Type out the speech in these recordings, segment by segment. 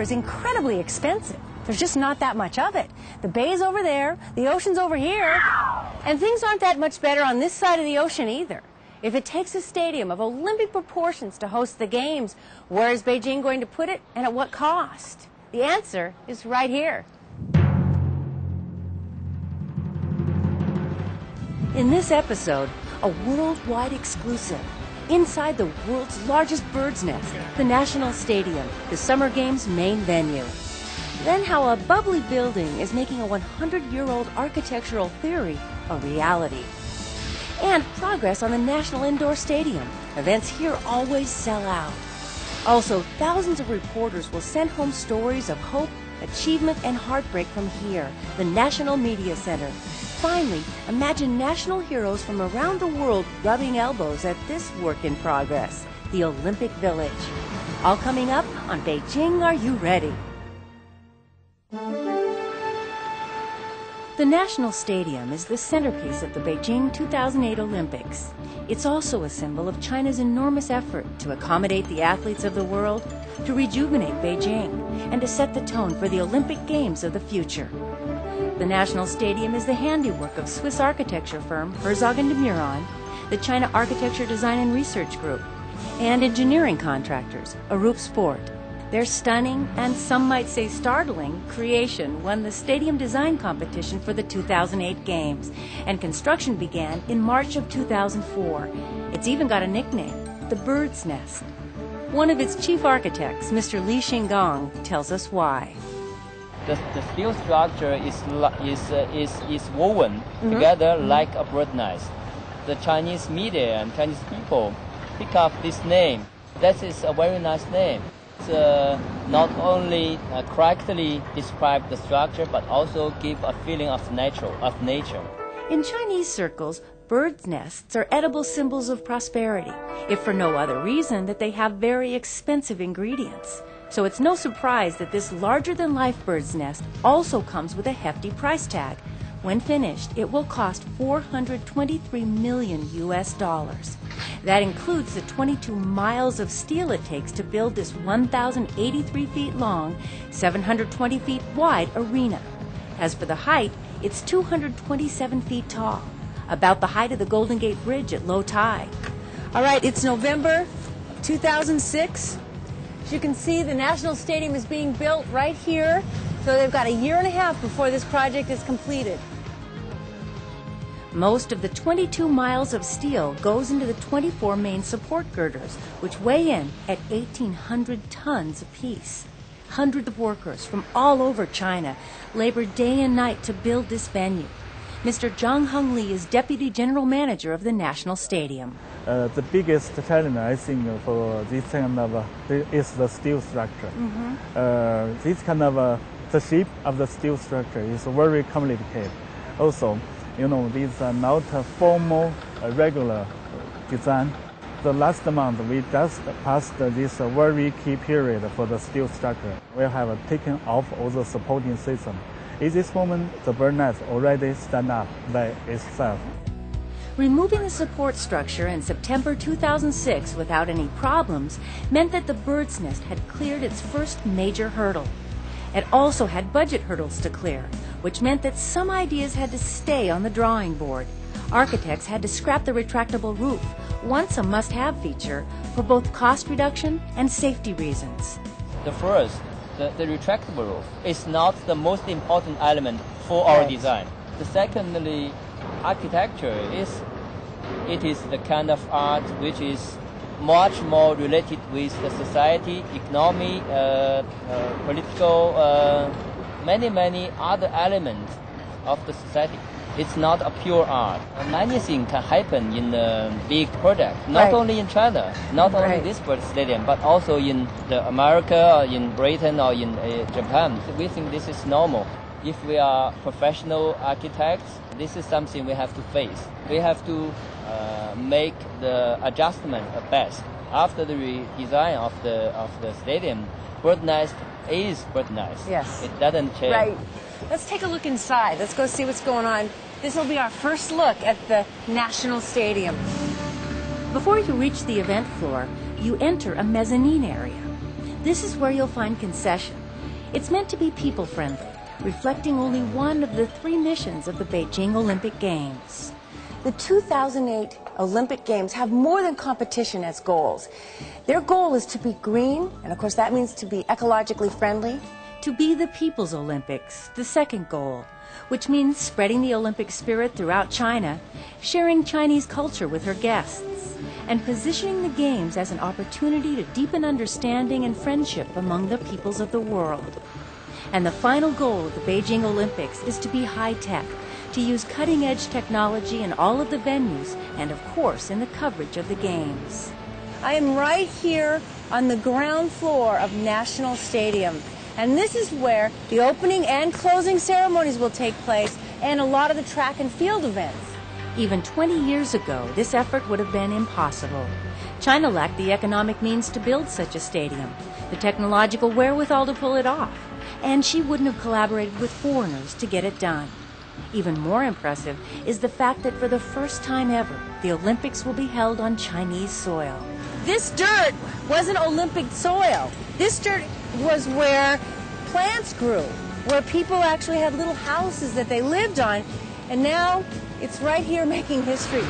is incredibly expensive. There's just not that much of it. The bay's over there, the ocean's over here, and things aren't that much better on this side of the ocean either. If it takes a stadium of Olympic proportions to host the Games, where is Beijing going to put it and at what cost? The answer is right here. In this episode, a worldwide exclusive. Inside the world's largest bird's nest, the National Stadium, the Summer Games' main venue. Then how a bubbly building is making a 100-year-old architectural theory a reality. And progress on the National Indoor Stadium. Events here always sell out. Also, thousands of reporters will send home stories of hope, achievement, and heartbreak from here, the National Media Center. Finally, imagine national heroes from around the world rubbing elbows at this work in progress, the Olympic Village. All coming up on Beijing, Are You Ready? The National Stadium is the centerpiece of the Beijing 2008 Olympics. It's also a symbol of China's enormous effort to accommodate the athletes of the world, to rejuvenate Beijing, and to set the tone for the Olympic Games of the future. The National Stadium is the handiwork of Swiss architecture firm Herzog & de Meuron, the China Architecture Design and Research Group, and engineering contractors, Arup Sport. Their stunning, and some might say startling, creation won the stadium design competition for the 2008 Games, and construction began in March of 2004. It's even got a nickname, the Bird's Nest. One of its chief architects, Mr. Li Xingong, tells us why. The steel structure is woven together like a bird nest. The Chinese media and Chinese people pick up this name. That is a very nice name. Not only correctly describe the structure, but also give a feeling of nature. In Chinese circles, birds' nests are edible symbols of prosperity, if for no other reason that they have very expensive ingredients. So it's no surprise that this larger-than-life bird's nest also comes with a hefty price tag. When finished, it will cost $423 million US. That includes the 22 miles of steel it takes to build this 1,083 feet long, 720 feet wide arena. As for the height, it's 227 feet tall, about the height of the Golden Gate Bridge at low tide. All right, it's November 2006. As you can see, the National Stadium is being built right here, so they've got a year and a half before this project is completed. Most of the 22 miles of steel goes into the 24 main support girders, which weigh in at 1,800 tons apiece. Hundreds of workers from all over China labor day and night to build this venue. Mr. Zhang Hengli is Deputy General Manager of the National Stadium. The biggest challenge, I think, for this kind of is the steel structure. This kind of the shape of the steel structure is very complicated. Also, these are not a formal, regular design. The last month, we just passed this very key period for the steel structure. We have taken off all the supporting system. At this moment, the bird nest already stand up by itself. Removing the support structure in September 2006 without any problems meant that the bird's nest had cleared its first major hurdle. It also had budget hurdles to clear, which meant that some ideas had to stay on the drawing board. Architects had to scrap the retractable roof, once a must-have feature, for both cost reduction and safety reasons. The first, the retractable roof is not the most important element for our design. The secondly, architecture is the kind of art which is much more related with the society, economy, political, many other elements of the society. It's not a pure art. Many things can happen in a big project, not only in China, not only this bird stadium, but also in America, or in Britain, or in Japan. We think this is normal. If we are professional architects, this is something we have to face. We have to make the adjustment at best. After the redesign of the stadium, bird nest is bird nest. Yes. It doesn't change. Right. Let's take a look inside. Let's go see what's going on. This will be our first look at the National Stadium. Before you reach the event floor, you enter a mezzanine area. This is where you'll find concession, It's meant to be people-friendly, reflecting only one of the 3 missions of the Beijing Olympic Games. The 2008 Olympic Games have more than competition as goals. Their goal is to be green, and of course that means to be ecologically friendly. To be the People's Olympics, the second goal, which means spreading the Olympic spirit throughout China, sharing Chinese culture with her guests, and positioning the Games as an opportunity to deepen understanding and friendship among the peoples of the world. And the final goal of the Beijing Olympics is to be high-tech, to use cutting-edge technology in all of the venues and, of course, in the coverage of the Games. I am right here on the ground floor of National Stadium, and this is where the opening and closing ceremonies will take place and a lot of the track and field events. Even 20 years ago, this effort would have been impossible. China lacked the economic means to build such a stadium, the technological wherewithal to pull it off, and she wouldn't have collaborated with foreigners to get it done. Even more impressive is the fact that for the first time ever, the Olympics will be held on Chinese soil. This dirt wasn't Olympic soil. This dirt was where plants grew, where people actually had little houses that they lived on, and now it's right here making history.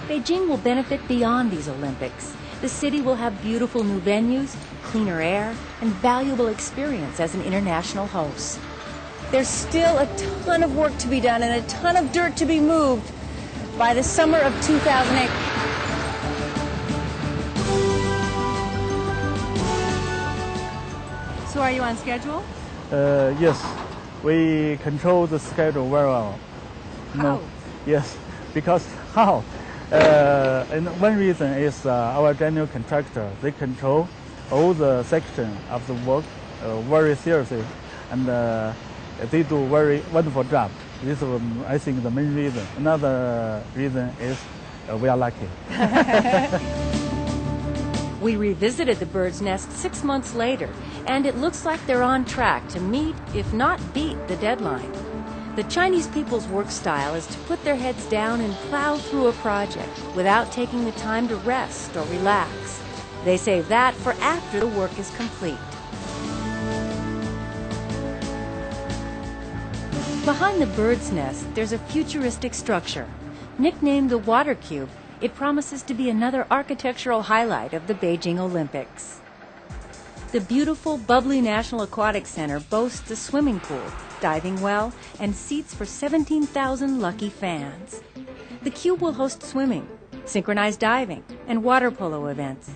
Beijing will benefit beyond these Olympics. The city will have beautiful new venues, cleaner air, and valuable experience as an international host. There's still a ton of work to be done and a ton of dirt to be moved by the summer of 2008. So are you on schedule? Yes, we control the schedule very well. How? Yes, because how? And one reason is our general contractor. They control all the section of the work very seriously, and they do very wonderful job. This is, I think, the main reason. Another reason is we are lucky. We revisited the bird's nest 6 months later, and it looks like they're on track to meet, if not beat, the deadline. The Chinese people's work style is to put their heads down and plow through a project without taking the time to rest or relax. They save that for after the work is complete. Behind the bird's nest, there's a futuristic structure. Nicknamed the Water Cube, it promises to be another architectural highlight of the Beijing Olympics. The beautiful, bubbly National Aquatic Center boasts a swimming pool, diving well, and seats for 17,000 lucky fans. The cube will host swimming, synchronized diving, and water polo events.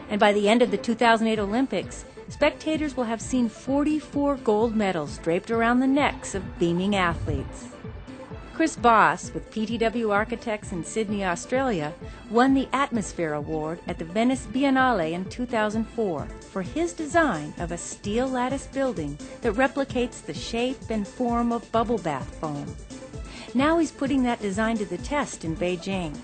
And by the end of the 2008 Olympics, spectators will have seen 44 gold medals draped around the necks of beaming athletes. Chris Boss, with PTW Architects in Sydney, Australia, won the Atmosphere Award at the Venice Biennale in 2004 for his design of a steel lattice building that replicates the shape and form of bubble bath foam. Now he's putting that design to the test in Beijing.